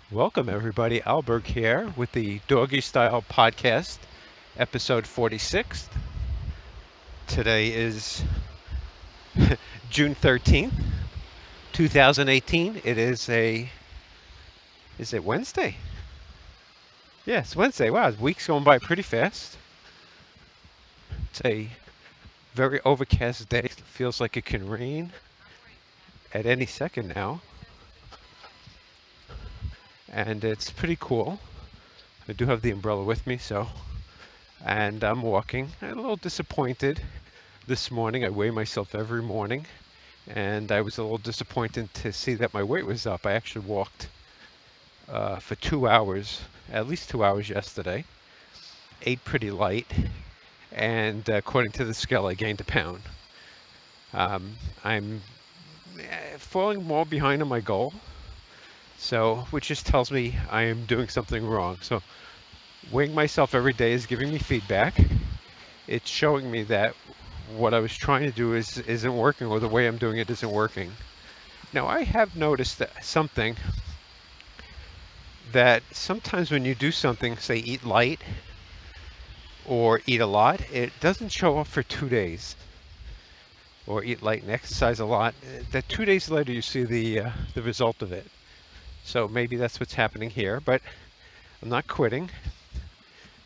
Welcome, everybody. Alberg here with the Doggy Style Podcast, episode 46. Today is June 13th, 2018. Is it Wednesday? Yeah, it's Wednesday. Wow, the week's going by pretty fast. It's a very overcast day. It feels like it can rain at any second now, and it's pretty cool. I do have the umbrella with me, and I'm walking. I'm a little disappointed this morning. I weigh myself every morning, and I was a little disappointed to see that my weight was up. I actually walked for 2 hours, at least 2 hours yesterday, ate pretty light, and according to the scale, I gained a pound. I'm falling more behind on my goal, which just tells me I am doing something wrong. So weighing myself every day is giving me feedback. It's showing me that what I was trying to do isn't working, or the way I'm doing it isn't working. Now, I have noticed that sometimes when you do something, say eat light or eat a lot, it doesn't show up for 2 days. Or eat light and exercise a lot. That 2 days later, you see the result of it. So maybe that's what's happening here, but I'm not quitting.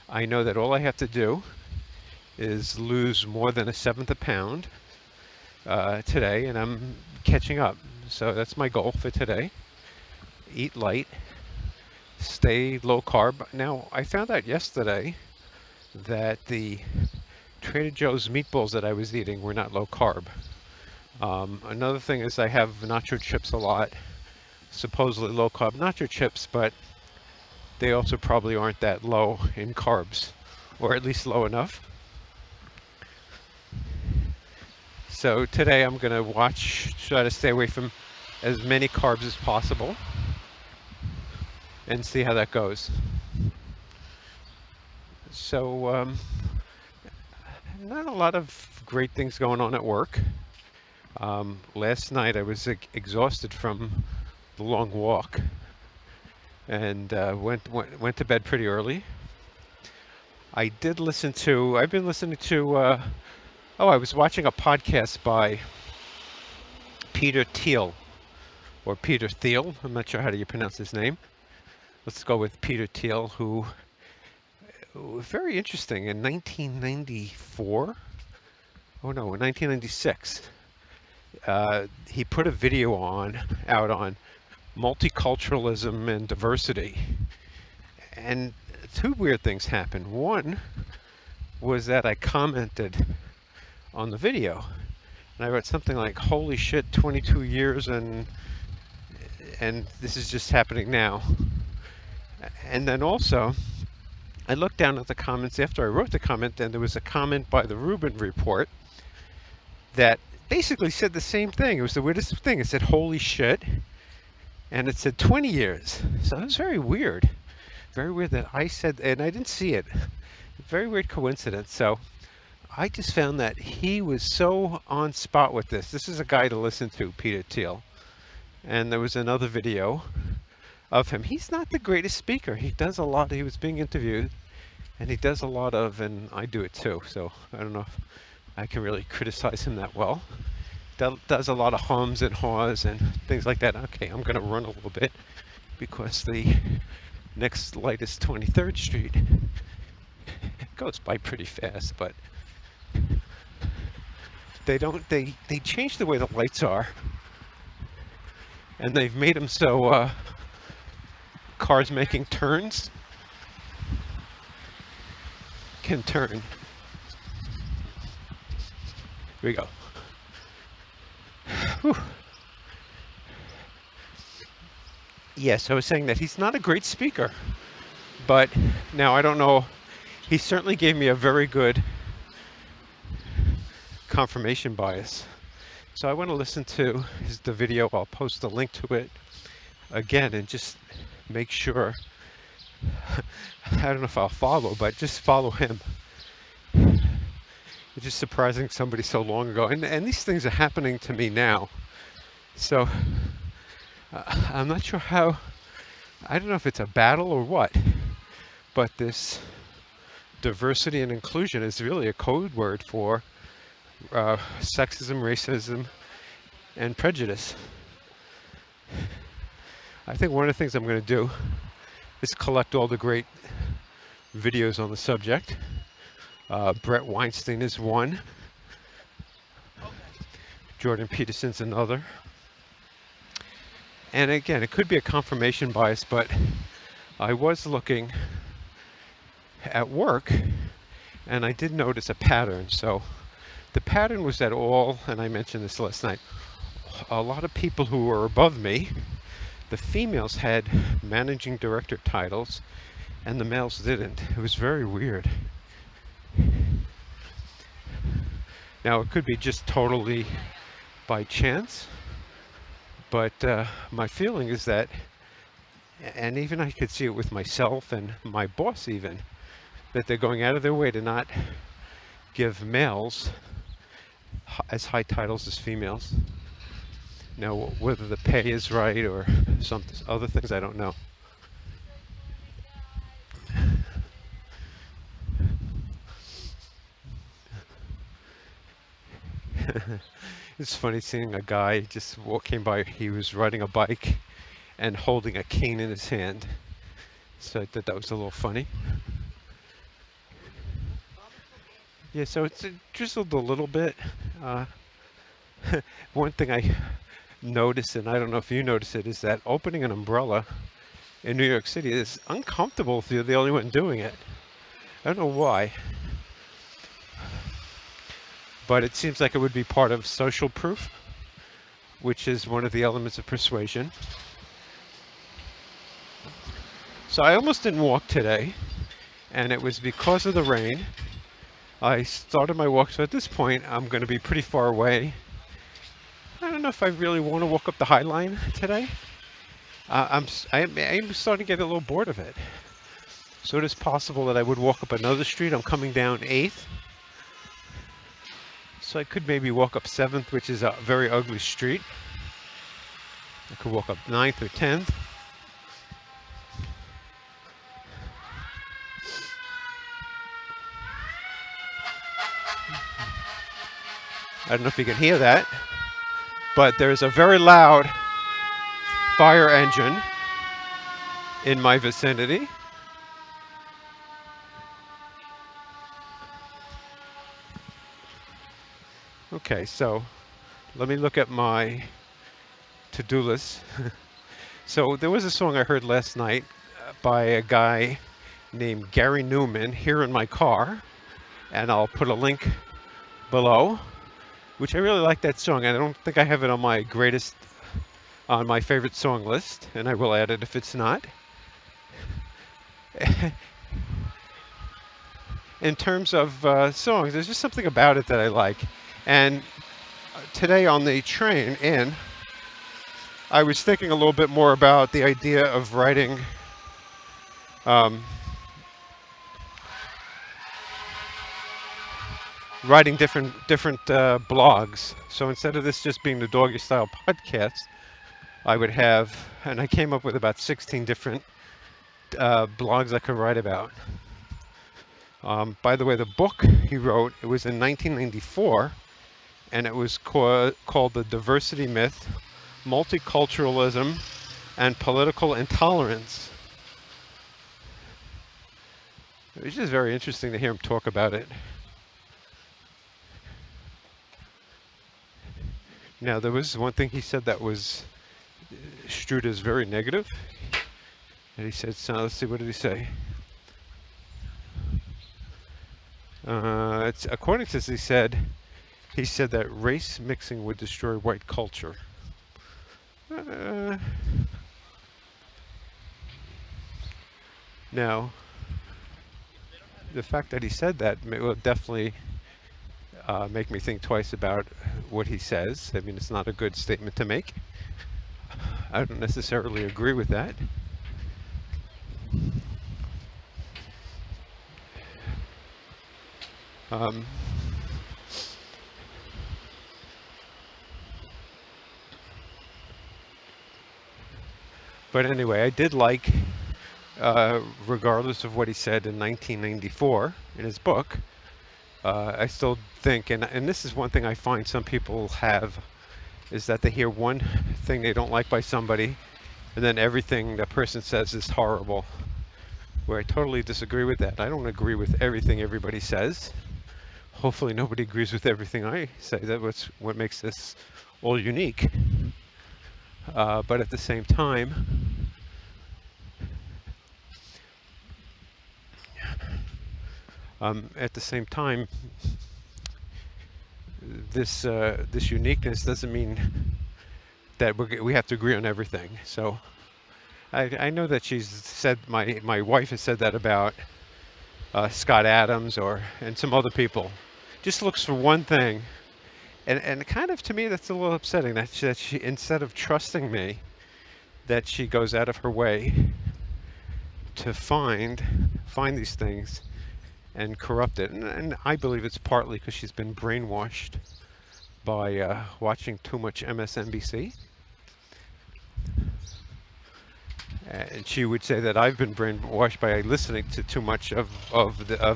I know that all I have to do is lose more than 1/7 a pound today, and I'm catching up. So that's my goal for today. Eat light, stay low carb. Now, I found out yesterday that the Trader Joe's meatballs that I was eating were not low carb. Another thing is I have nacho chips a lot, supposedly low carb nacho chips, but they also probably aren't that low in carbs, or at least low enough. So today I'm going to try to stay away from as many carbs as possible and see how that goes. So not a lot of great things going on at work. Last night I was exhausted from the long walk, and went to bed pretty early. I've been listening to I was watching a podcast by Peter Thiel, or Peter Thiel. I'm not sure how do you pronounce his name. Let's go with Peter Thiel, who was very interesting. In 1994, in 1996, he put a video out on multiculturalism and diversity. And two weird things happened. One was that I commented on the video, and I wrote something like, "Holy shit, 22 years and this is just happening now." And then also, I looked down at the comments after I wrote the comment, and there was a comment by the Rubin Report that basically said the same thing. It was the weirdest thing. It said, "Holy shit," and it said 20 years. So it was very weird. Very weird that I said, and I didn't see it. Very weird coincidence. So I just found that he was so on spot with this. This is a guy to listen to, Peter Thiel. And there was another video of him. He's not the greatest speaker. He does a lot. He was being interviewed, and he does a lot of, and I do it too. So I don't know if I can really criticize him that well. Does a lot of hums and haws and things like that. Okay, I'm going to run a little bit because the next light is 23rd Street. It goes by pretty fast, but they changed the way the lights are, and they've made them so cars making turns can turn. Here we go. Whew. Yes, I was saying that he's not a great speaker, but now I don't know. He certainly gave me a very good confirmation bias. So I want to listen to the video. I'll post a link to it again and just make sure. I don't know if I'll follow, but just follow him. It's just surprising somebody so long ago. And these things are happening to me now. So I'm not sure how I don't know if it's a battle or what, but this diversity and inclusion is really a code word for sexism, racism, and prejudice. I think one of the things I'm going to do is collect all the great videos on the subject. Brett Weinstein is one, Jordan Peterson's another. And again, it could be a confirmation bias, but I was looking at work and I did notice a pattern. So the pattern was that all, and I mentioned this last night, a lot of people who were above me, the females had managing director titles and the males didn't. It was very weird. Now it could be just totally by chance, but my feeling is that, and even I could see it with myself and my boss even, that they're going out of their way to not give males as high titles as females. Now, whether the pay is right or some other things, I don't know. It's funny seeing a guy just walking by. He was riding a bike and holding a cane in his hand. So I thought that was a little funny. Yeah, so it's drizzled a little bit. Uh, One thing I noticed, and I don't know if you notice it, is that opening an umbrella in New York City is uncomfortable if you're the only one doing it. I don't know why, but it seems like it would be part of social proof, which is one of the elements of persuasion. So I almost didn't walk today, and it was because of the rain. I started my walk, so at this point I'm going to be pretty far away. I don't know if I really want to walk up the High Line today. I'm starting to get a little bored of it. So it is possible that I would walk up another street. I'm coming down 8th. So I could maybe walk up 7th, which is a very ugly street. I could walk up 9th or 10th. I don't know if you can hear that, but there's a very loud fire engine in my vicinity. Okay, so let me look at my to-do list. So there was a song I heard last night by a guy named Gary Newman, Here in My Car, and I'll put a link below, which I really like that song. I don't think I have it on my favorite song list, and I will add it if it's not. In terms of songs, there's just something about it that I like. And today on the train in, I was thinking a little bit more about the idea of writing different blogs. So instead of this just being the Doggy Style podcast, I would have, and I came up with about 16 different blogs I could write about. By the way, the book he wrote, it was in 1994, and it was called The Diversity Myth, Multiculturalism, and Political Intolerance. It was just very interesting to hear him talk about it. Now, there was one thing he said that was strued as very negative. And he said, so let's see, what did he say? According to this, he said that race mixing would destroy white culture. Now, the fact that he said that will definitely make me think twice about what he says. I mean, it's not a good statement to make. I don't necessarily agree with that. But anyway, I did like, regardless of what he said in 1994 in his book, I still think, and this is one thing I find some people have, is that they hear one thing they don't like by somebody, and then everything that person says is horrible. Where I totally disagree with that. I don't agree with everything everybody says. Hopefully nobody agrees with everything I say. That's what makes this all unique. But at the same time, at the same time, this uniqueness doesn't mean that we have to agree on everything. So I know that she's said, my wife has said that about Scott Adams and some other people. Just looks for one thing, and kind of to me that's a little upsetting that she instead of trusting me, that she goes out of her way to find these things and corrupt it. And I believe it's partly because she's been brainwashed by watching too much MSNBC. And she would say that I've been brainwashed by listening to too much of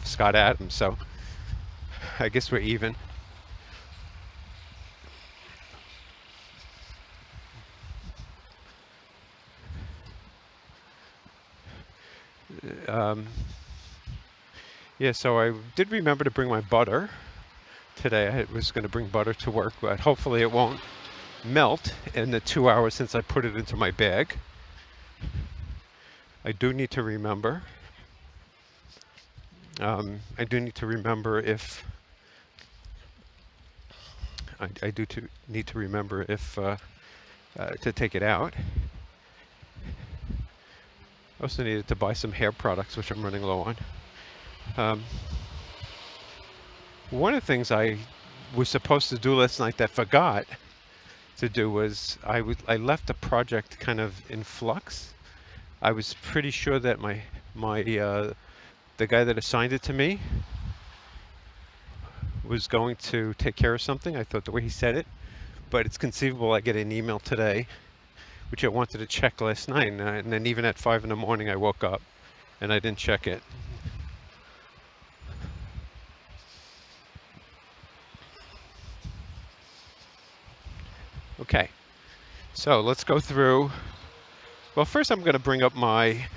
Scott Adams. So I guess we're even. Yeah, so I did remember to bring my butter today. I was going to bring butter to work, but hopefully it won't melt in the 2 hours since I put it into my bag. I do need to remember. I do need to remember if I do need to remember if to take it out. I also needed to buy some hair products, which I'm running low on. One of the things I was supposed to do last night that I forgot to do was I left a project kind of in flux. I was pretty sure that the guy that assigned it to me was going to take care of something. I thought the way he said it, but it's conceivable I get an email today, which I wanted to check last night, and then even at 5 in the morning I woke up and I didn't check it. Okay, so let's go through. Well, first I'm going to bring up my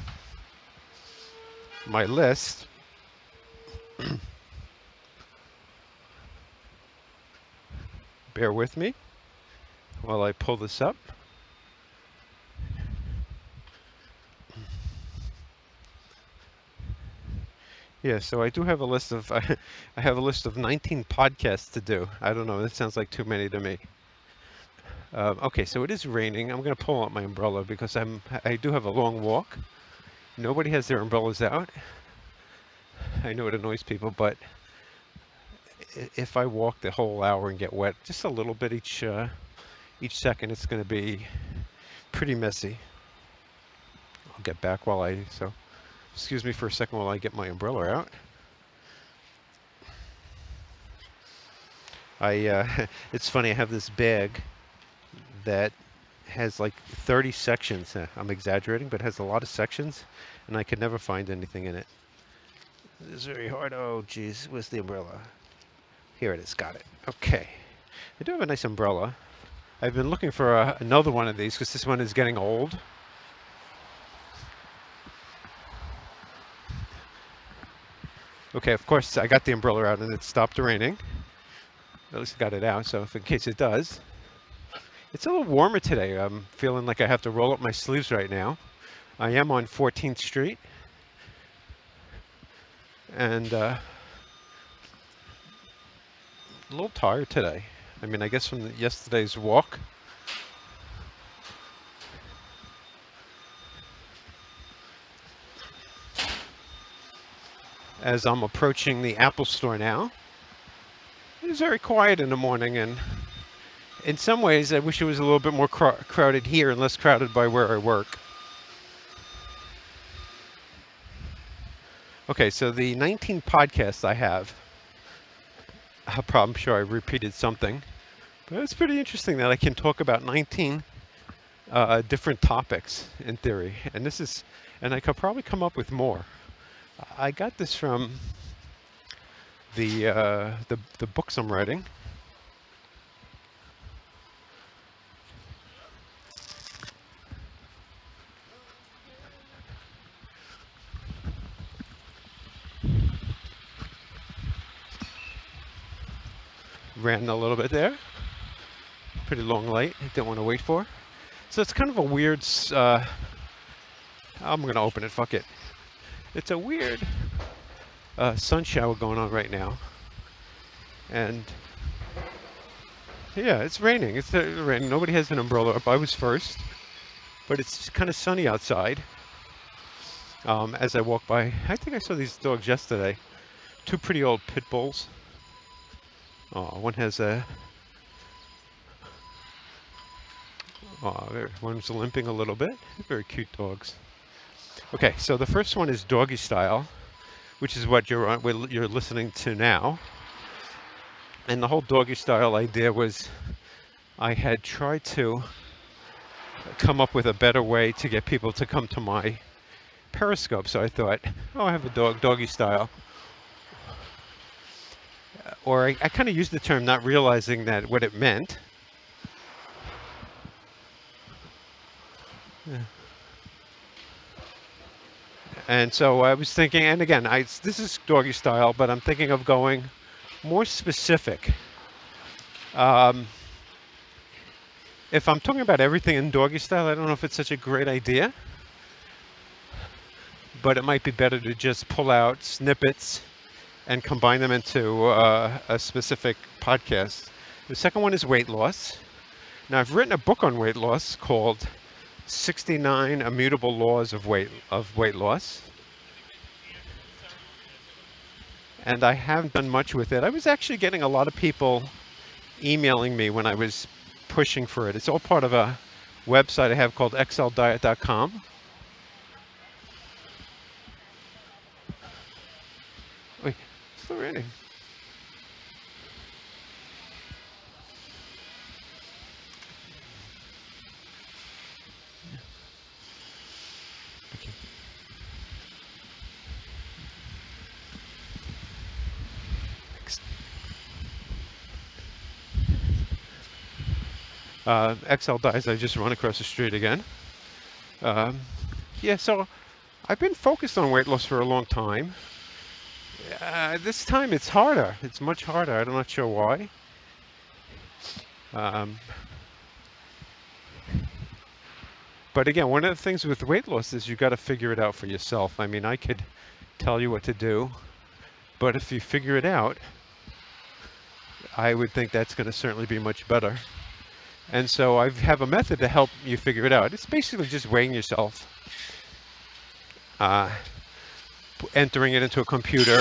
list. Bear with me while I pull this up. Yeah, so I do have a list of I have a list of 19 podcasts to do. I don't know, that sounds like too many to me. Okay, so it is raining. I'm going to pull out my umbrella because I do have a long walk. Nobody has their umbrellas out. I know it annoys people, but if I walk the whole hour and get wet just a little bit each second, it's going to be pretty messy. I'll get back so excuse me for a second while I get my umbrella out. It's funny, I have this bag that has like 30 sections. I'm exaggerating, but it has a lot of sections, and I could never find anything in it. It's very hard. Oh, geez, where's the umbrella? Here it is. Got it. Okay. I do have a nice umbrella. I've been looking for another one of these because this one is getting old. Okay, of course, I got the umbrella out and it stopped raining. At least I got it out, so in case it does. It's a little warmer today. I'm feeling like I have to roll up my sleeves right now. I am on 14th Street. And a little tired today. I mean, I guess from yesterday's walk. As I'm approaching the Apple Store now, it's very quiet in the morning, and in some ways I wish it was a little bit more crowded here and less crowded by where I work. Okay, so the 19 podcasts I have, I'm sure I repeated something, but it's pretty interesting that I can talk about 19 different topics in theory, and I could probably come up with more. I got this from the books I'm writing. Ran a little bit there. Pretty long light. Didn't want to wait for. So it's kind of a weird. I'm gonna open it. Fuck it. It's a weird sun shower going on right now, and yeah, it's raining. It's raining. Nobody has an umbrella up. I was first, but it's kind of sunny outside. As I walk by, I think I saw these dogs yesterday. Two pretty old pit bulls. One has a. One's limping a little bit. Very cute dogs. Okay, so the first one is Doggy Style, which is what you're listening to now. And the whole Doggy Style idea was I had tried to come up with a better way to get people to come to my Periscope. So I thought, oh, I have a dog, Doggy Style. Or I kind of used the term not realizing that what it meant. Yeah. And so I was thinking, and again, this is Doggy Style, but I'm thinking of going more specific. If I'm talking about everything in Doggy Style, I don't know if it's such a great idea, but it might be better to just pull out snippets and combine them into a specific podcast. The second one is weight loss. Now, I've written a book on weight loss called 69 Immutable Laws of Weight Loss. And I haven't done much with it. I was actually getting a lot of people emailing me when I was pushing for it. It's all part of a website I have called xldiet.com. Wait, it's still raining. XL Dies, I just run across the street again. Yeah, so I've been focused on weight loss for a long time. This time it's harder. It's much harder. I'm not sure why. But again, one of the things with weight loss is you got to figure it out for yourself. I mean, I could tell you what to do, but if you figure it out, I would think that's going to certainly be much better. And so I have a method to help you figure it out. It's basically just weighing yourself, entering it into a computer.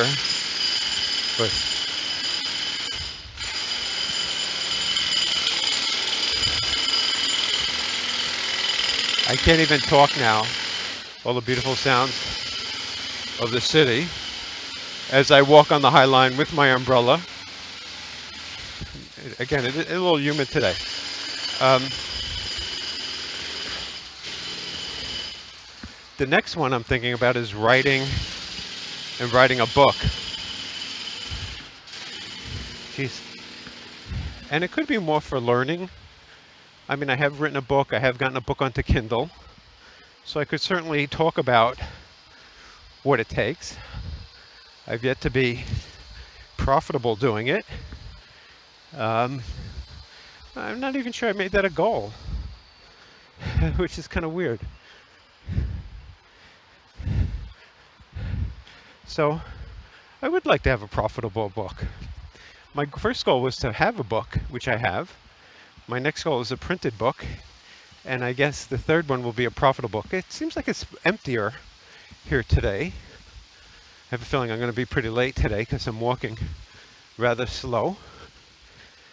I can't even talk now. All the beautiful sounds of the city as I walk on the High Line with my umbrella. Again, it's a little humid today. The next one I'm thinking about is writing a book. Jeez. And it could be more for learning. I mean, I have written a book. I have gotten a book onto Kindle. So I could certainly talk about what it takes. I've yet to be profitable doing it. I'm not even sure I made that a goal, which is kind of weird. So I would like to have a profitable book. My first goal was to have a book, which I have. My next goal is a printed book, and I guess the third one will be a profitable book. It seems like it's emptier here today. I have a feeling I'm going to be pretty late today because I'm walking rather slow.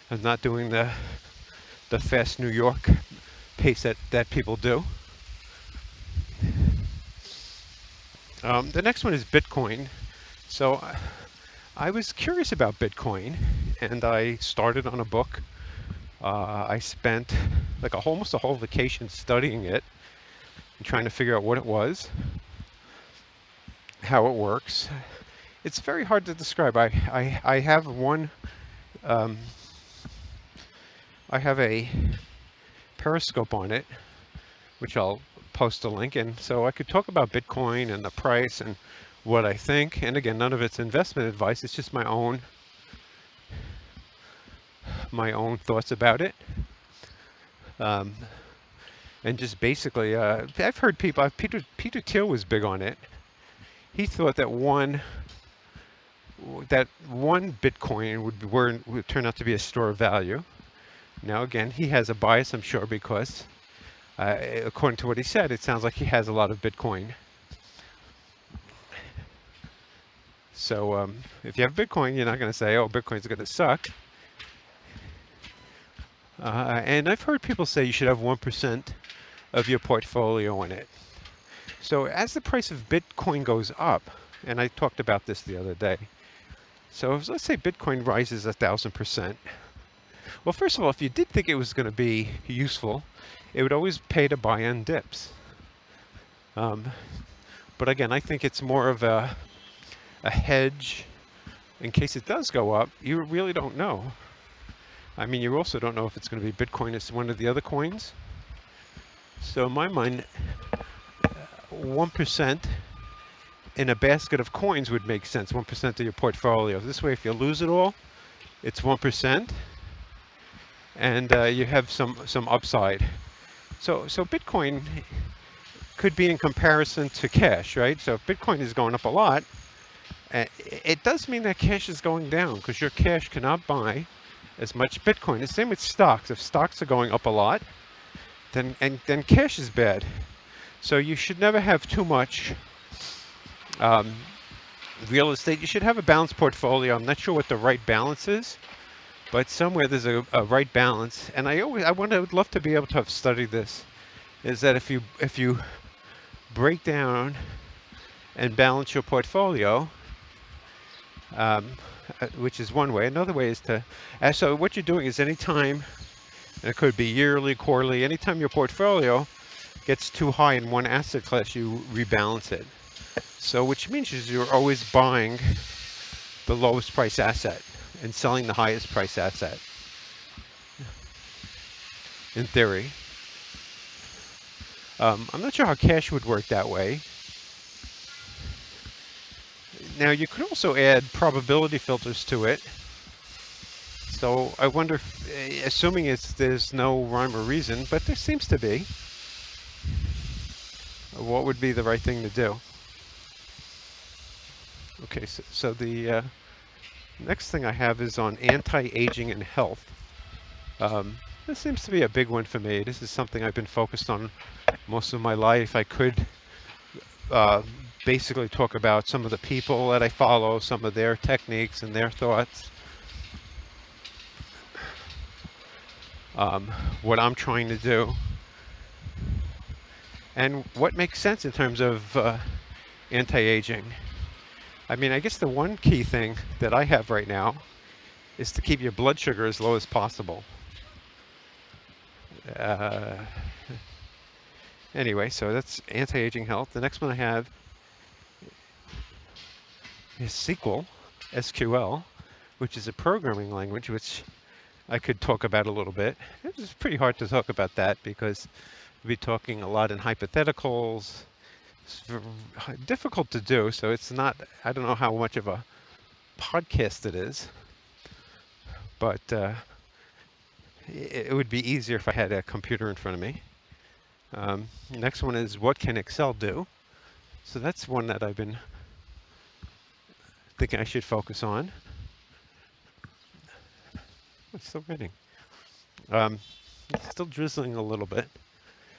I'm not doing the fast New York pace that people do. The next one is Bitcoin. So I was curious about Bitcoin, and I started on a book I spent like almost a whole vacation studying it and trying to figure out what it was, how it works. It's very hard to describe. I have one, um, I have a Periscope on it, which I'll post a link in, so I could talk about Bitcoin and the price and what I think. And again, none of it's investment advice. It's just my own thoughts about it. Um, and just basically, I've heard people. Peter Thiel was big on it. He thought that one Bitcoin would turn out to be a store of value. Now again, he has a bias, I'm sure, because according to what he said, it sounds like he has a lot of Bitcoin. So if you have Bitcoin, you're not going to say, "Oh, Bitcoin's going to suck." And I've heard people say you should have 1% of your portfolio in it. So as the price of Bitcoin goes up, and I talked about this the other day. So let's say Bitcoin rises 1,000%. Well, first of all, if you did think it was going to be useful, it would always pay to buy on dips. But again, I think it's more of a hedge in case it does go up. You really don't know. I mean, you also don't know if it's going to be Bitcoin as one of the other coins. So in my mind, 1% in a basket of coins would make sense, 1% of your portfolio. This way, if you lose it all, it's 1%, and you have some upside. So Bitcoin could be in comparison to cash, right? So if Bitcoin is going up a lot, it does mean that cash is going down because your cash cannot buy as much Bitcoin. The same with stocks. If stocks are going up a lot, then cash is bad. So you should never have too much real estate. You should have a balanced portfolio. I'm not sure what the right balance is, but somewhere there's a right balance. And I would love to be able to have studied this. Is that if you break down and balance your portfolio, which is one way. Another way is to, so what you're doing is anytime, and it could be yearly, quarterly, anytime your portfolio gets too high in one asset class, you rebalance it. So which means is you're always buying the lowest price asset and selling the highest price asset, in theory. I'm not sure how cash would work that way. Now you could also add probability filters to it. So I wonder, assuming there's no rhyme or reason, but there seems to be, what would be the right thing to do? Okay, so the next thing I have is on anti-aging and health. This seems to be a big one for me. This is something I've been focused on most of my life. I could basically talk about some of the people that I follow, some of their techniques and their thoughts. What I'm trying to do, and what makes sense in terms of anti-aging. I mean, I guess the one key thing that I have right now is to keep your blood sugar as low as possible. Anyway, so that's anti-aging health. The next one I have is SQL, which is a programming language, which I could talk about a little bit. It's pretty hard to talk about that because we'll be talking a lot in hypotheticals. It's difficult to do, so it's not, I don't know how much of a podcast it is, but it would be easier if I had a computer in front of me. Next one is what can Excel do? So that's one that I've been thinking I should focus on. It's still raining. It's still drizzling a little bit.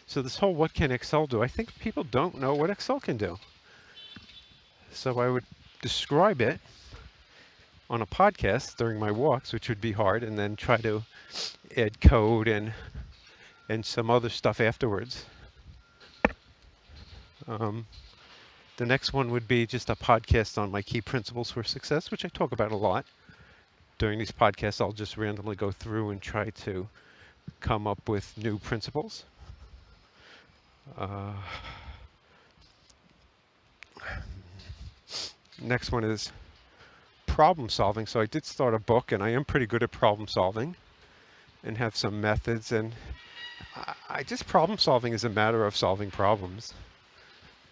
So this whole what can Excel do? I think people don't know what Excel can do. So I would describe it on a podcast during my walks, which would be hard, and then try to add code and some other stuff afterwards. The next one would be just a podcast on my key principles for success, which I talk about a lot. During these podcasts, I'll just randomly go through and try to come up with new principles. Uh, Next one is problem solving. So I did start a book, and I am pretty good at problem solving and have some methods. And I just problem solving is a matter of solving problems.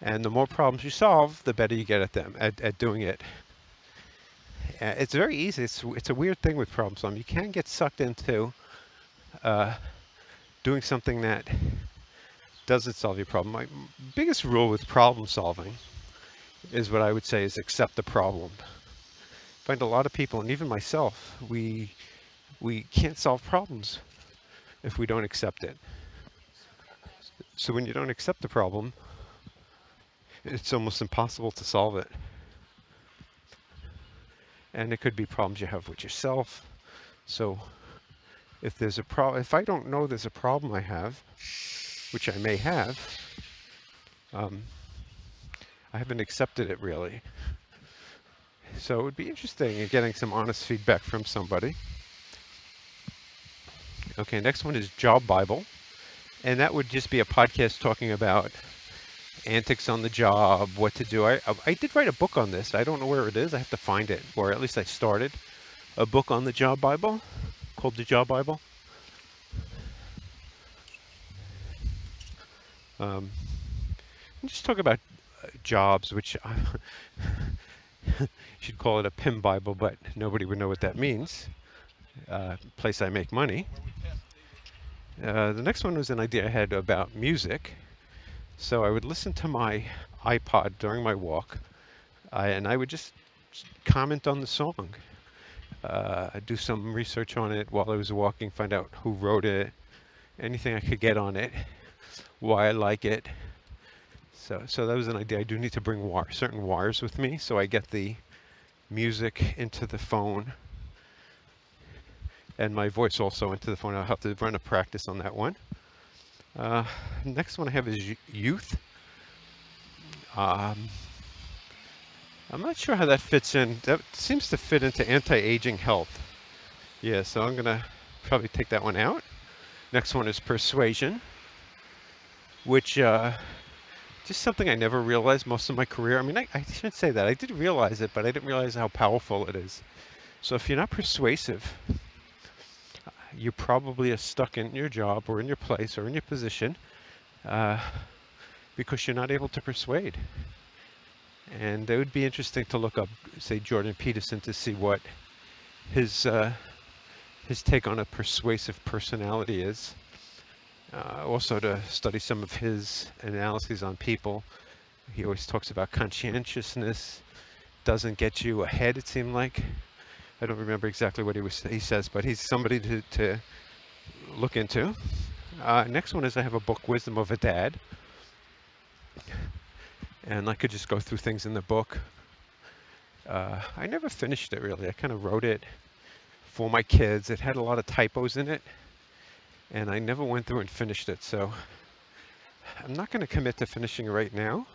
And the more problems you solve, the better you get at them, at doing it. It's very easy. It's a weird thing with problem solving. You can get sucked into uh, doing something that doesn't solve your problem. My biggest rule with problem solving is what I would say is accept the problem. I find a lot of people, and even myself, we can't solve problems if we don't accept it. So when you don't accept the problem, it's almost impossible to solve it. And it could be problems you have with yourself. So if there's a problem, if I don't know there's a problem I have, which I may have, I haven't accepted it really. So it would be interesting in getting some honest feedback from somebody. Okay, next one is Job Bible. And that would just be a podcast talking about antics on the job, what to do. I did write a book on this. I don't know where it is. I have to find it, or at least I started a book on the Job Bible called the Job Bible. Just talk about jobs, which you should call it a PIM Bible, but nobody would know what that means. Place I make money. The next one was an idea I had about music. So I would listen to my iPod during my walk, and I would just comment on the song, do some research on it while I was walking, find out who wrote it, anything I could get on it, why I like it. So that was an idea. I do need to bring certain wires with me, so I get the music into the phone and my voice also into the phone. I'll have to run a practice on that one. Next one I have is youth. I'm not sure how that fits in. That seems to fit into anti-aging health. Yeah, so I'm going to probably take that one out. Next one is persuasion, which just something I never realized most of my career. I mean, I shouldn't say that. I did realize it, but I didn't realize how powerful it is. So if you're not persuasive, you probably are stuck in your job or in your place or in your position because you're not able to persuade. And it would be interesting to look up, say, Jordan Peterson to see what his take on a persuasive personality is. Also to study some of his analyses on people. He always talks about conscientiousness doesn't get you ahead, it seemed like. I don't remember exactly what he says, but he's somebody to look into. Next one is I have a book, Wisdom of a Dad. And I could just go through things in the book. I never finished it really. I kind of wrote it for my kids. It had a lot of typos in it, and I never went through and finished it. So I'm not going to commit to finishing it right now,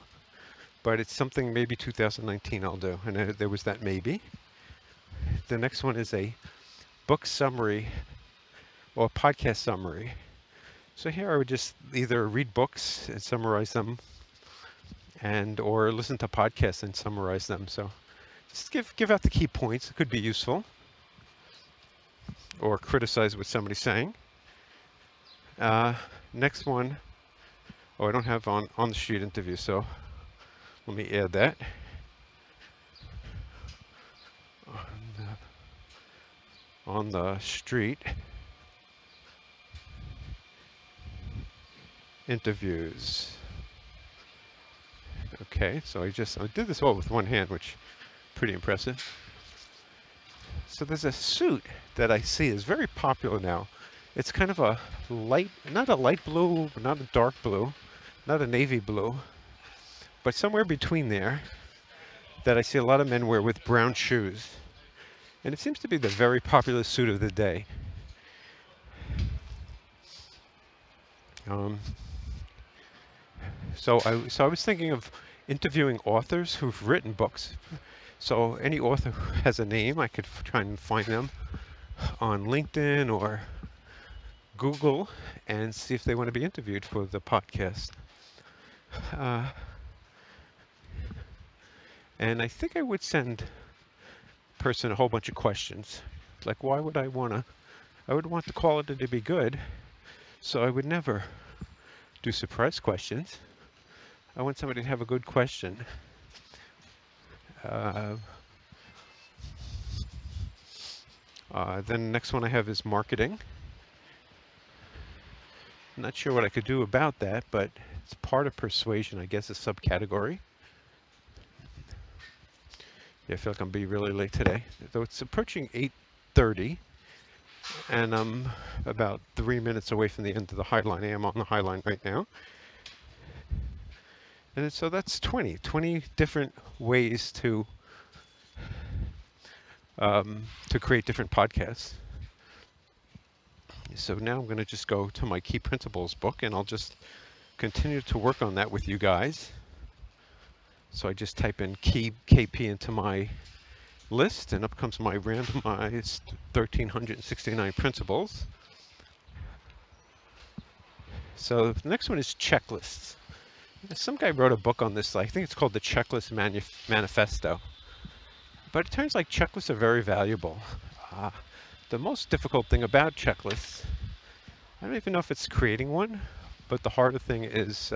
but it's something maybe 2019 I'll do. And there was that maybe. The next one is a book summary or podcast summary. So here I would just either read books and summarize them or listen to podcasts and summarize them. So just give out the key points. It could be useful. Or criticize what somebody's saying. Next one, I don't have on the street interview, so let me add that. On the street interviews. Okay, so I did this all with one hand, which is pretty impressive. So there's a suit that I see is very popular now. It's kind of a not a light blue, not a dark blue, not a navy blue, but somewhere between there that I see a lot of men wear with brown shoes. And it seems to be the very popular suit of the day. So I was thinking of interviewing authors who've written books. So any author who has a name, I could try and find them on LinkedIn or Google and see if they want to be interviewed for the podcast. Uh, and I think I would send a person a whole bunch of questions. Like, why would I want to? I would want the quality to be good, so I would never do surprise questions. I want somebody to have a good question. Uh, then the next one I have is marketing. I'm not sure what I could do about that, but it's part of persuasion, I guess, a subcategory. Yeah, I feel like I'm being really late today. Though it's approaching 8:30, and I'm about 3 minutes away from the end of the High Line. I am on the High Line right now. And so that's 20 different ways to create different podcasts. So now I'm going to just go to my Key Principles book, and I'll just continue to work on that with you guys. So I just type in KP into my list, and up comes my randomized 1,369 principles. So the next one is checklists. Some guy wrote a book on this. I think it's called the Checklist Manifesto. But it turns out checklists are very valuable. The most difficult thing about checklists, I don't even know if it's creating one, but the harder thing is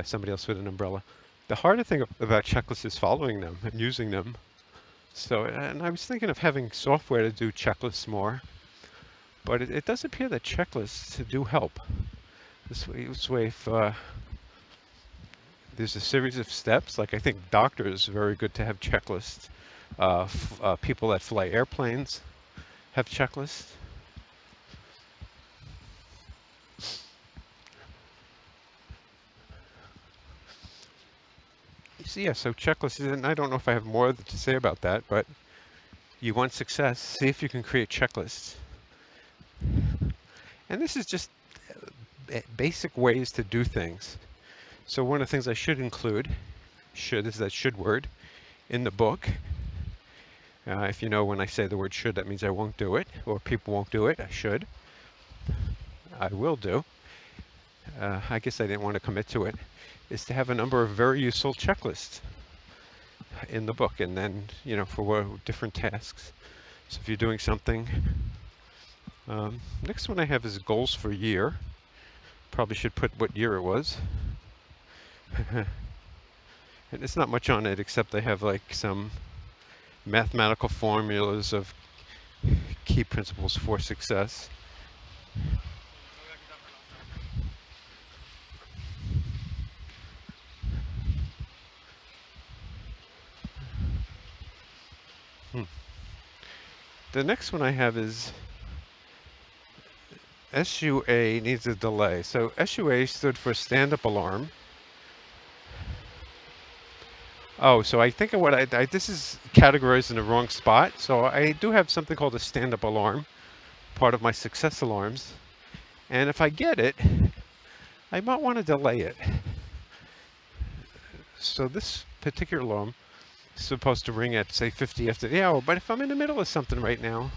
somebody else with an umbrella. The harder thing about checklists is following them and using them. So, and I was thinking of having software to do checklists more, but it does appear that checklists do help. This way if there's a series of steps, like I think doctors are very good to have checklists. People that fly airplanes have checklists. So yeah, so checklists, and I don't know if I have more to say about that, but you want success, see if you can create checklists. And this is just basic ways to do things. So one of the things I should include, is that should word in the book. If you know when I say the word should, that means I won't do it, or people won't do it. I should. I will do. I guess I didn't want to commit to it. Is to have a number of very useful checklists in the book, and then, for different tasks. So if you're doing something, next one I have is goals for year. Probably should put what year it was. And it's not much on it, except they have like some mathematical formulas of key principles for success. The next one I have is SUA needs a delay. So SUA stood for stand-up alarm. Oh, so I think what this is categorized in the wrong spot. So I do have something called a stand-up alarm, part of my success alarms. And if I get it, I might want to delay it. So this particular alarm is supposed to ring at, say, 50 after the hour. But if I'm in the middle of something right now,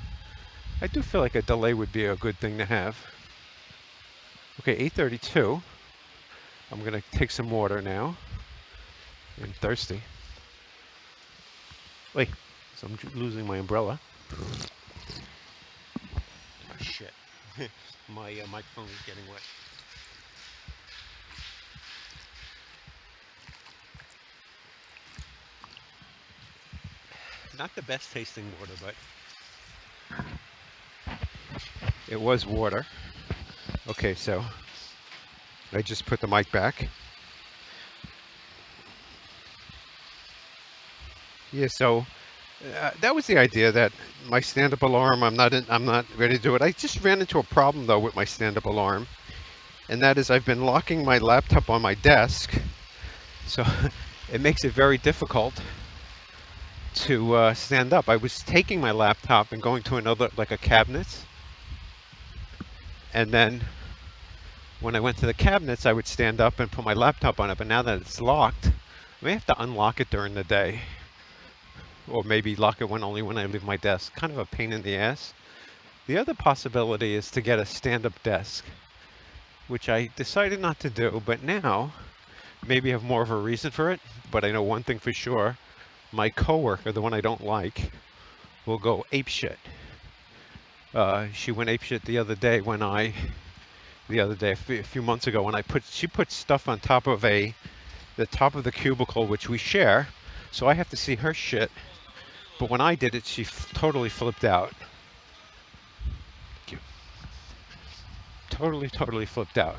I do feel like a delay would be a good thing to have. Okay, 8:32. I'm going to take some water now. I'm thirsty. Wait, so I'm losing my umbrella. Oh, shit. My microphone is getting wet. Not the best tasting water, but it was water. Okay, so I just put the mic back. Yeah, so that was the idea, that my stand-up alarm, I'm not ready to do it. I just ran into a problem though with my stand-up alarm, and that is I've been locking my laptop on my desk, so it makes it very difficult to stand up. I was taking my laptop and going to another, like a cabinet, and then when I went to the cabinets, I would stand up and put my laptop on it. But now that it's locked, I may have to unlock it during the day, or maybe lock it when only when I leave my desk. Kind of a pain in the ass. The other possibility is to get a stand-up desk, which I decided not to do, but now maybe have more of a reason for it. But I know one thing for sure, my coworker, the one I don't like, will go apeshit. She went apeshit a few months ago, when she put stuff on top of the top of the cubicle which we share, so I have to see her shit. But when I did it, she totally flipped out. Totally flipped out.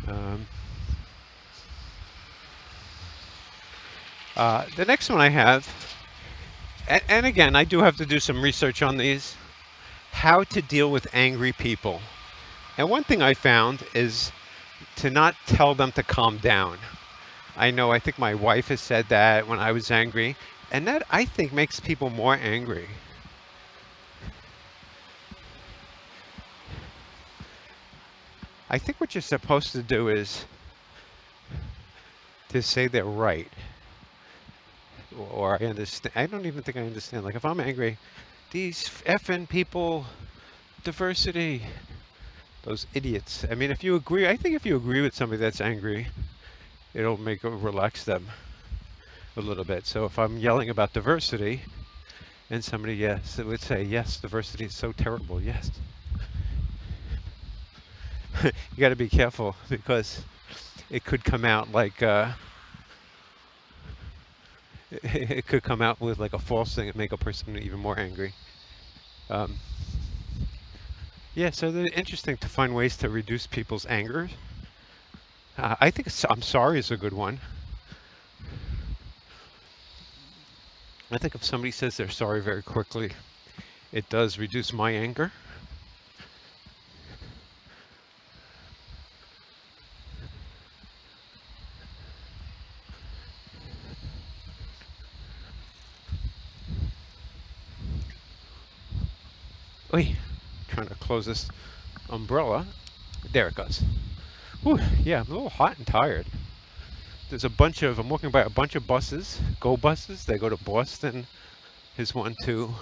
Um, the next one I have, and again, I do have to do some research on these, how to deal with angry people. And one thing I found is to not tell them to calm down. I think my wife has said that when I was angry, and that I think makes people more angry. I think what you're supposed to do is to say they're right. Or I understand. I don't even think I understand. Like if I'm angry, these effing people, diversity, those idiots. I mean, if you agree, I think if you agree with somebody that's angry, it'll relax them a little bit. So if I'm yelling about diversity, and somebody, yes, it would say, yes, diversity is so terrible, yes. You got to be careful, because it could come out like it could come out with like a false thing and make a person even more angry. Um, yeah, so they're interesting to find ways to reduce people's anger. I think I'm sorry is a good one. I think if somebody says they're sorry very quickly, it does reduce my anger. Oy, trying to close this umbrella. There it goes. Whew, yeah, I'm a little hot and tired. I'm walking by a bunch of buses, go buses. They go to Boston. Here's one to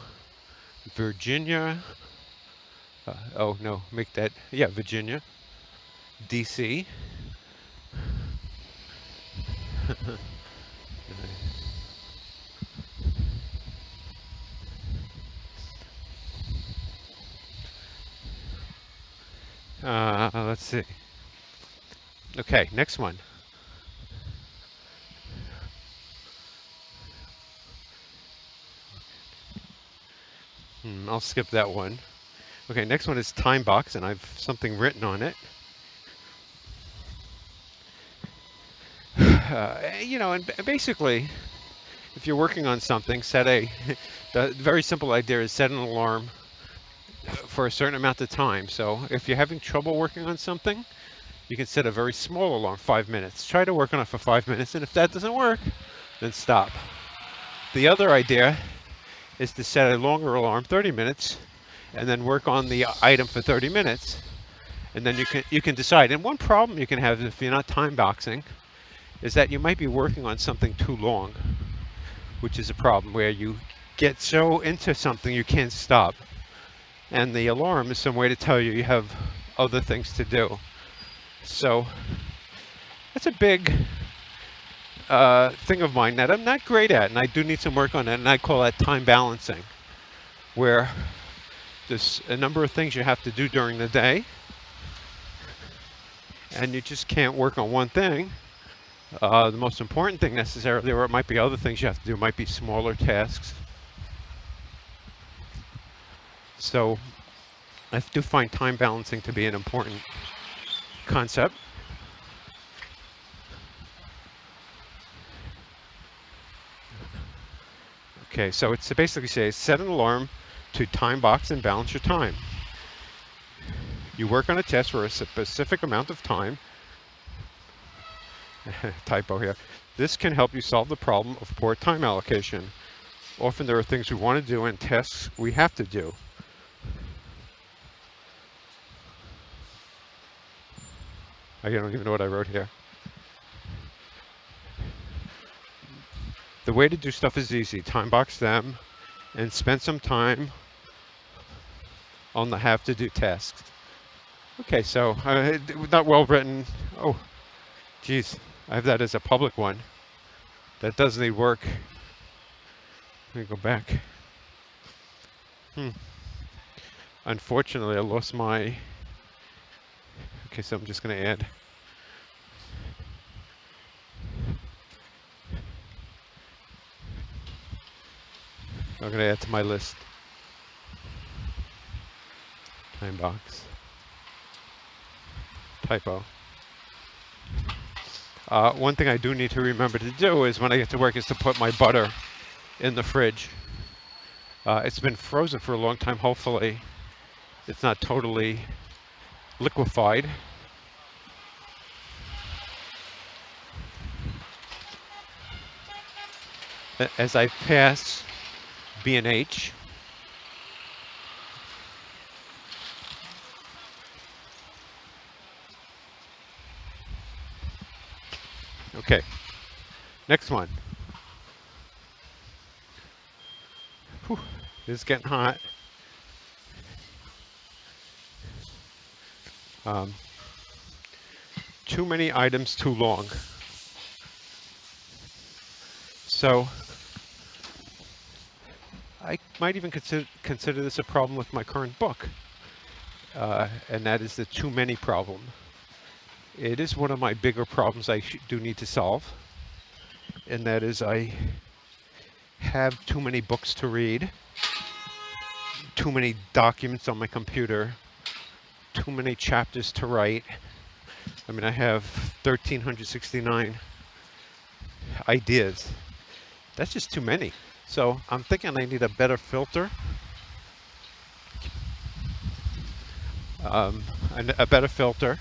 Virginia. Oh no, yeah, Virginia, DC. Let's see. Okay, next one. I'll skip that one. Okay, next one is time box, and I've something written on it. And basically, if you're working on something, the very simple idea is set an alarm for a certain amount of time. So if you're having trouble working on something, you can set a very small alarm, 5 minutes. Try to work on it for 5 minutes, and if that doesn't work, then stop. The other idea is to set a longer alarm, 30 minutes, and then work on the item for 30 minutes, and then you can decide. And one problem you can have if you're not time boxing is that you might be working on something too long, which is a problem where you get so into something you can't stop. And the alarm is some way to tell you have other things to do. So that's a big thing of mine that I'm not great at, and I do need some work on it, and I call that time balancing, where there's a number of things you have to do during the day, and you just can't work on one thing. The most important thing necessarily, or it might be other things you have to do, might be smaller tasks. So I do find time balancing to be an important concept. Okay, so it's to basically say set an alarm to time box and balance your time. You work on a task for a specific amount of time. Typo here. This can help you solve the problem of poor time allocation. Often there are things we want to do and tasks we have to do. I don't even know what I wrote here. The way to do stuff is easy. Time box them and spend some time on the have to do tasks. Okay, so not well written. Oh, geez, I have that as a public one. That does need work. Let me go back. Unfortunately, I lost my. Okay, so I'm just going to add. I'm going to add to my list. Time box. Typo. One thing I do need to remember to do is when I get to work is to put my butter in the fridge. It's been frozen for a long time. Hopefully, it's not totally liquefied. As I pass B&H, okay, next one. Whew, this is getting hot. Too many items, too long. So I might even consider this a problem with my current book, and that is the too many problem. It is one of my bigger problems I do need to solve, and that is I have too many books to read, too many documents on my computer, too many chapters to write. I mean, I have 1,369 ideas. That's just too many. So I'm thinking I need a better filter, a better filter.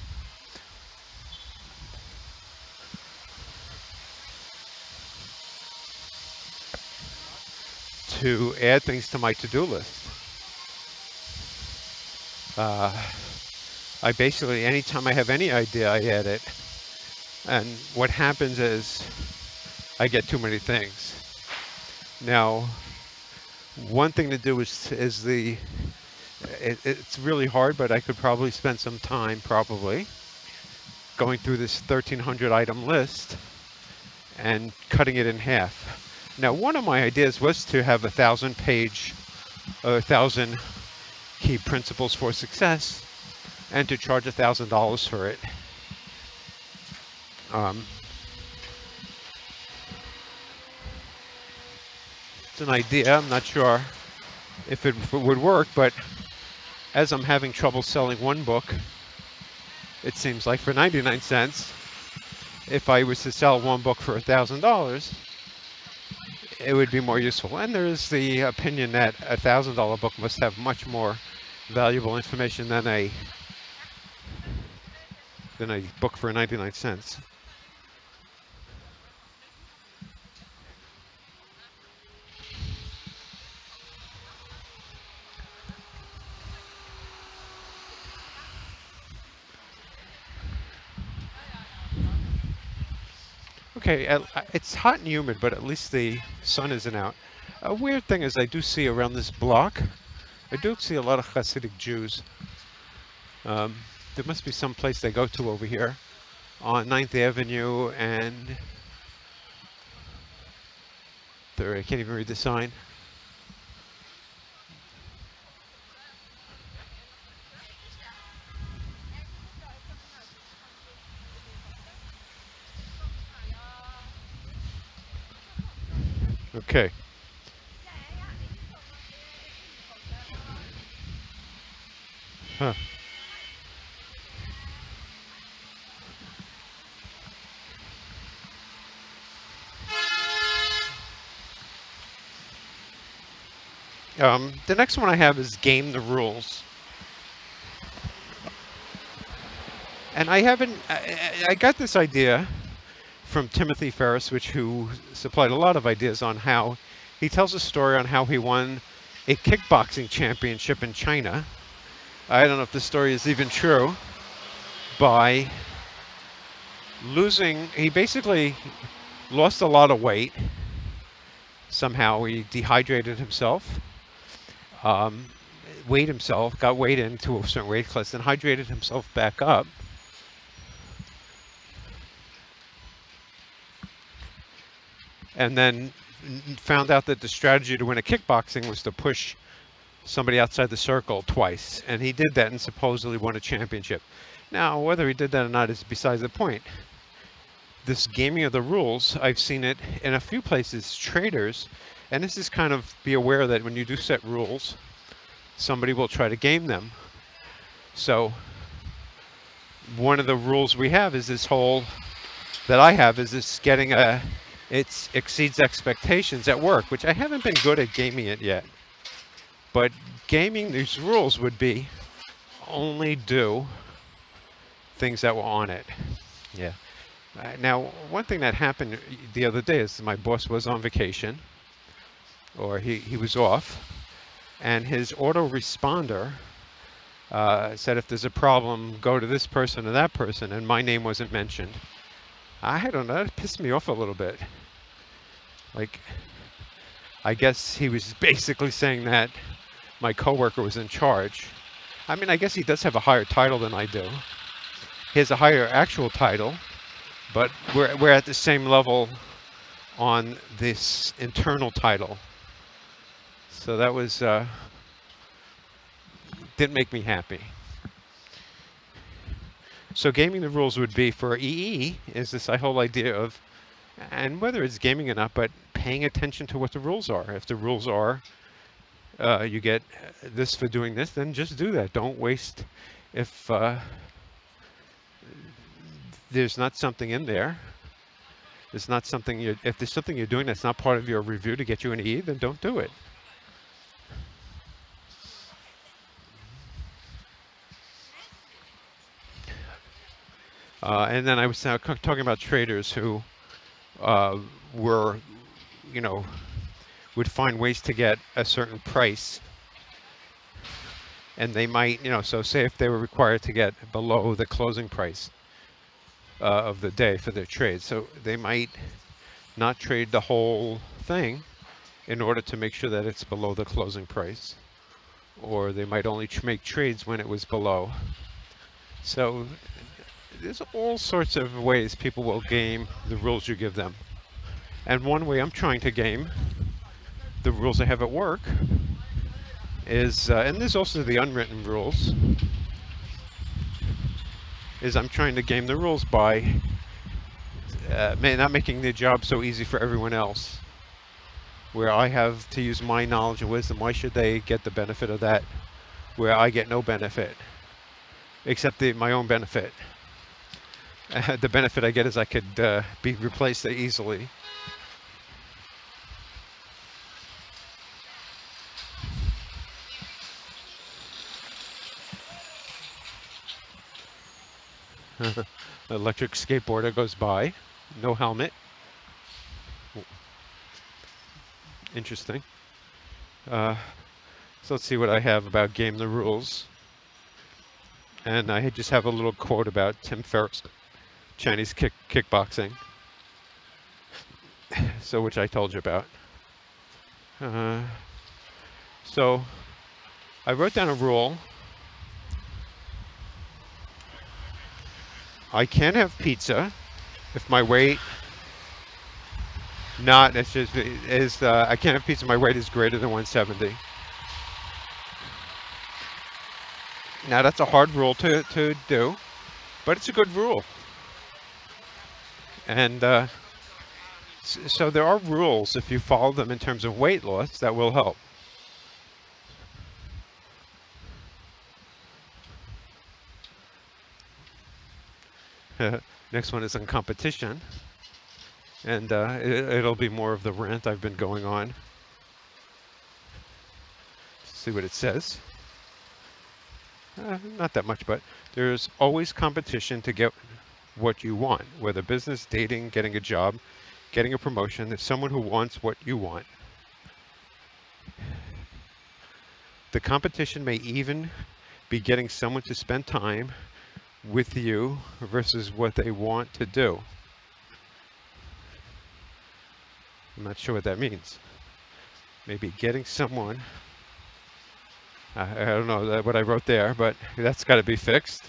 To add things to my to-do list. I basically, anytime I have any idea, I add it. And what happens is I get too many things. Now, one thing to do is it's really hard, but I could probably spend some time going through this 1,300 item list and cutting it in half. Now, one of my ideas was to have 1,000 key principles for success, and to charge $1,000 for it. It's an idea. I'm not sure if it would work, but as I'm having trouble selling one book, it seems like for 99 cents, if I was to sell one book for $1,000, it would be more useful. And there is the opinion that a $1,000 book must have much more valuable information than a book for 99 cents. Okay, it's hot and humid, but at least the sun isn't out. A weird thing is I do see around this block, I do see a lot of Hasidic Jews. There must be some place they go to over here on 9th Avenue and I can't even read the sign. Okay. Huh. The next one I have is game the rules. And I got this idea from Timothy Ferris, who supplied a lot of ideas on how he tells a story on how he won a kickboxing championship in China. I don't know if the story is even true, by losing, he basically lost a lot of weight. Somehow he dehydrated himself, um, weighed himself, got weighed into a certain weight class, then hydrated himself back up. And then found out that the strategy to win a kickboxing was to push somebody outside the circle twice. And he did that and supposedly won a championship. Now, whether he did that or not is besides the point. This gaming of the rules, I've seen it in a few places, traders, and this is kind of be aware that when you do set rules, somebody will try to game them. So one of the rules we have is this whole, that I have, is this getting it exceeds expectations at work, which I haven't been good at gaming it yet. But gaming these rules would be only do things that were on it. Yeah. Now, one thing that happened the other day is my boss was on vacation, or he was off, and his autoresponder said if there's a problem, go to this person or that person, and my name wasn't mentioned. I don't know, that pissed me off a little bit. Like, I guess he was basically saying that my coworker was in charge. I mean, I guess he does have a higher title than I do. He has a higher actual title, but we're at the same level on this internal title. So that was didn't make me happy. So gaming the rules would be for EE is this whole idea of, and whether it's gaming or not, but paying attention to what the rules are. If the rules are you get this for doing this, then just do that. Don't waste. If there's not something in there, it's not something if there's something you're doing that's not part of your review to get you an E, then don't do it. And then I was talking about traders who were, you know, would find ways to get a certain price. And they might, so say if they were required to get below the closing price of the day for their trade, so they might not trade the whole thing in order to make sure that it's below the closing price, or they might only make trades when it was below. So there's all sorts of ways people will game the rules you give them. And one way I'm trying to game the rules I have at work is, and there's also the unwritten rules, is I'm trying to game the rules by not making the job so easy for everyone else, where I have to use my knowledge and wisdom. Why should they get the benefit of that where I get no benefit, except my own benefit? The benefit I get is I could be replaced easily. Electric skateboarder goes by, no helmet. Interesting. So let's see what I have about game the rules. And I just have a little quote about Tim Ferriss, Chinese kickboxing. So which I told you about. So I wrote down a rule. I can't have pizza if my weight I can't have pizza if my weight is greater than 170. Now that's a hard rule to do, but it's a good rule. And so there are rules, if you follow them in terms of weight loss, that will help. Next one is on competition. And it'll be more of the rant I've been going on. Let's see what it says. Not that much, but there's always competition to get what you want, whether business, dating, getting a job, getting a promotion. There's someone who wants what you want. The competition may even be getting someone to spend time with you versus what they want to do. I'm not sure what that means. Maybe getting someone, I don't know what I wrote there, but that's got to be fixed.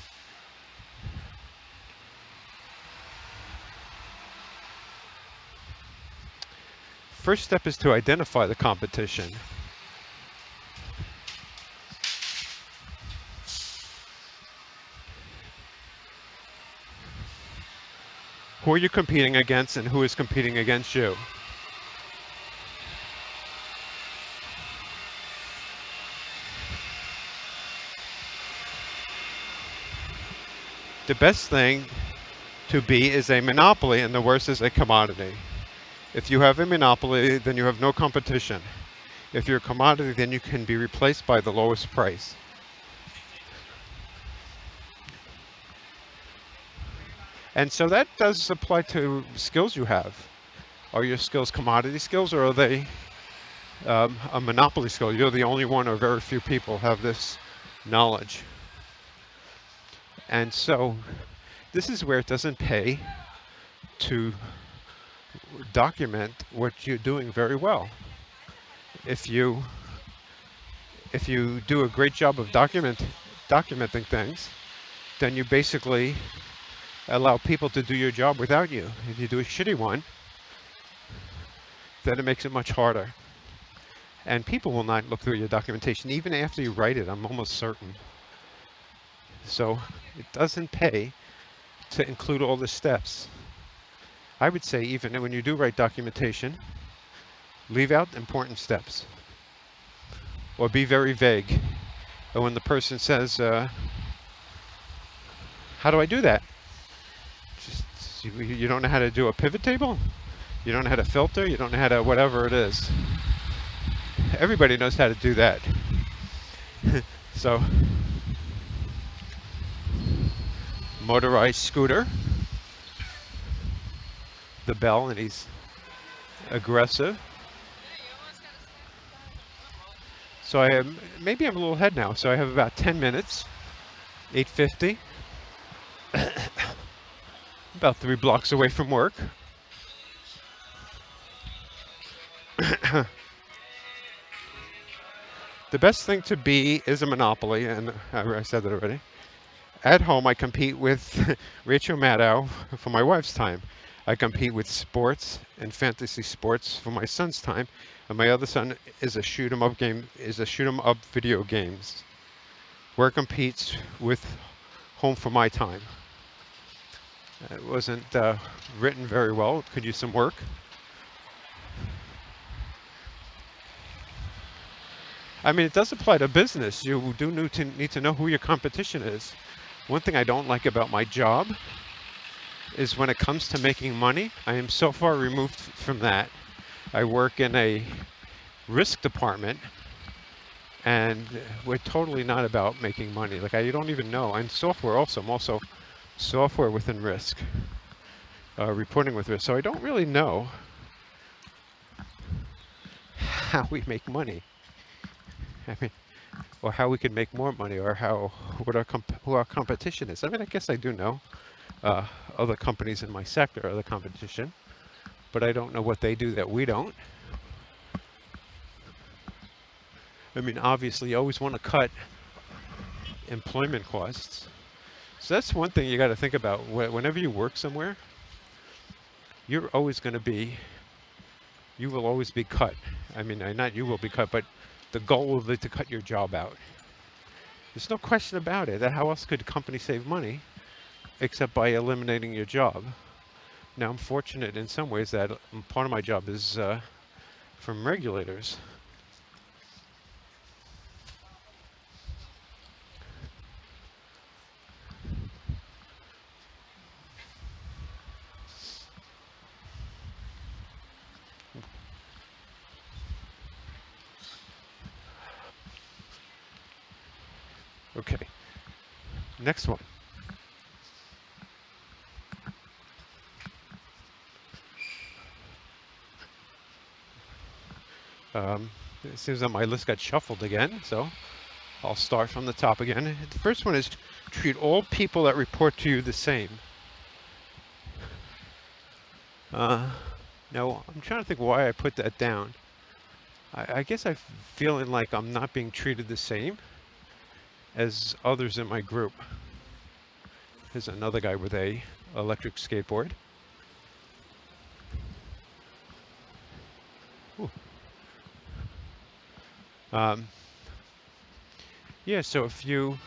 First step is to identify the competition. Who are you competing against and who is competing against you? The best thing to be is a monopoly and the worst is a commodity. If you have a monopoly, then you have no competition. If you're a commodity, then you can be replaced by the lowest price. And so that does apply to skills you have. Are your skills commodity skills or are they a monopoly skill? You're the only one or very few people have this knowledge. And so this is where it doesn't pay to document what you're doing very well. If you do a great job of documenting things, then you basically allow people to do your job without you. If you do a shitty one, then it makes it much harder. And people will not look through your documentation even after you write it, I'm almost certain. So it doesn't pay to include all the steps. I would say even when you do write documentation, leave out important steps or be very vague. And when the person says, how do I do that? Just, you don't know how to do a pivot table? You don't know how to filter? You don't know how to whatever it is. Everybody knows how to do that. So, motorized scooter, the bell, and he's aggressive. So I have, maybe I'm a little ahead now. So I have about 10 minutes, 8:50, about 3 blocks away from work. The best thing to be is a monopoly, and I said that already. At home, I compete with Rachel Maddow for my wife's time. I compete with sports and fantasy sports for my son's time, and my other son is a shoot 'em up video games. Work competes with home for my time. It wasn't written very well. It could use some work. I mean, it does apply to business. You do need to know who your competition is. One thing I don't like about my job is when it comes to making money, I am so far removed from that. I work in a risk department, and we're totally not about making money. Like, I don't even know. I'm software also. I'm also software within risk, reporting with risk. So I don't really know how we make money. I mean, or how we can make more money, or who our competition is. I mean, I guess I do know other companies in my sector are the competition, but I don't know what they do that we don't. I mean, obviously, you always want to cut employment costs. So that's one thing you got to think about. Whenever you work somewhere, you're always going to be, you will always be cut. I mean, not you will be cut, but the goal will be to cut your job out. There's no question about it. How else could a company save money except by eliminating your job? Now, I'm fortunate in some ways that part of my job is from regulators. Okay, next one. It seems that my list got shuffled again, so I'll start from the top again. The first one is Treat all people that report to you the same. Uh, Now, I'm trying to think why I put that down. I guess I'm feeling like I'm not being treated the same as others in my group. Here's another guy with a electric skateboard. Ooh. Um, yeah, so if you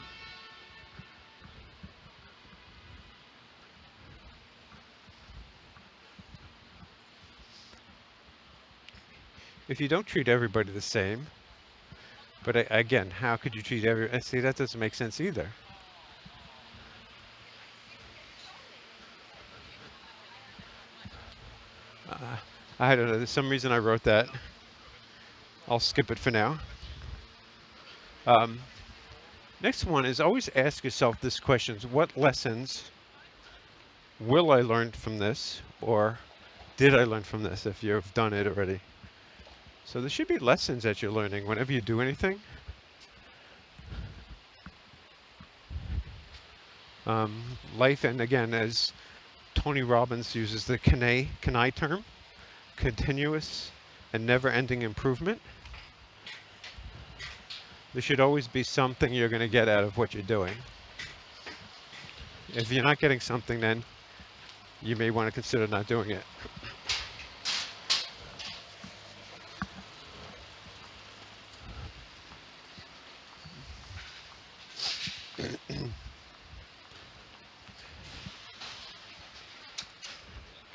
don't treat everybody the same, but again, how could you treat see, that doesn't make sense either. Uh, I don't know, there's some reason I wrote that. I'll skip it for now. Um, Next one is always ask yourself this question: what lessons will I learn from this, or did I learn from this if you've done it already? So there should be lessons that you're learning whenever you do anything. Life, and again, as Tony Robbins uses the CANI term, continuous and never-ending improvement. There should always be something you're going to get out of what you're doing. If you're not getting something, then you may want to consider not doing it.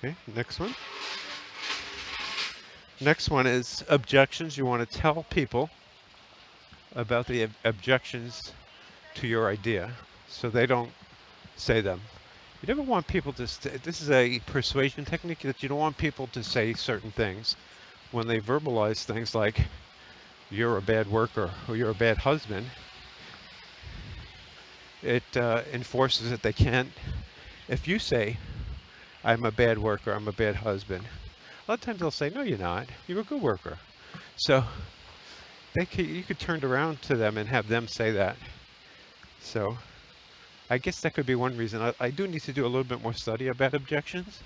Okay, next one. Next one is objections. You want to tell people about the objections to your idea so they don't say them. You never want people to, this is a persuasion technique, that you don't want people to say certain things. When they verbalize things like, you're a bad worker or you're a bad husband, it enforces that they can't. If you say, I'm a bad worker, I'm a bad husband, a lot of times they'll say, no, you're not. You're a good worker. So you could turn around to them and have them say that. So I guess that could be one reason. I do need to do a little bit more study about objections.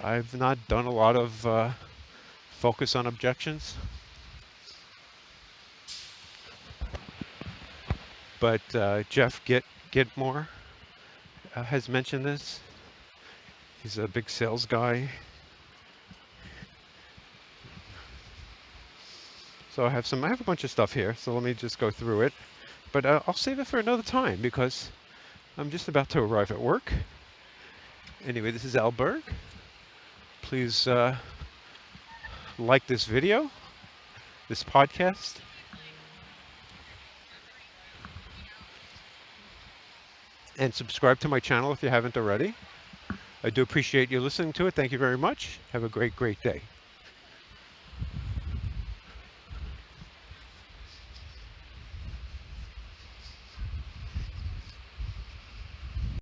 I've not done a lot of focus on objections. But Jeff Gitmore has mentioned this. He's a big sales guy. So I have a bunch of stuff here, so let me just go through it. But I'll save it for another time because I'm just about to arrive at work. Anyway, this is Al Berg. Please like this video, this podcast. And subscribe to my channel if you haven't already. I do appreciate you listening to it. Thank you very much. Have a great, great day.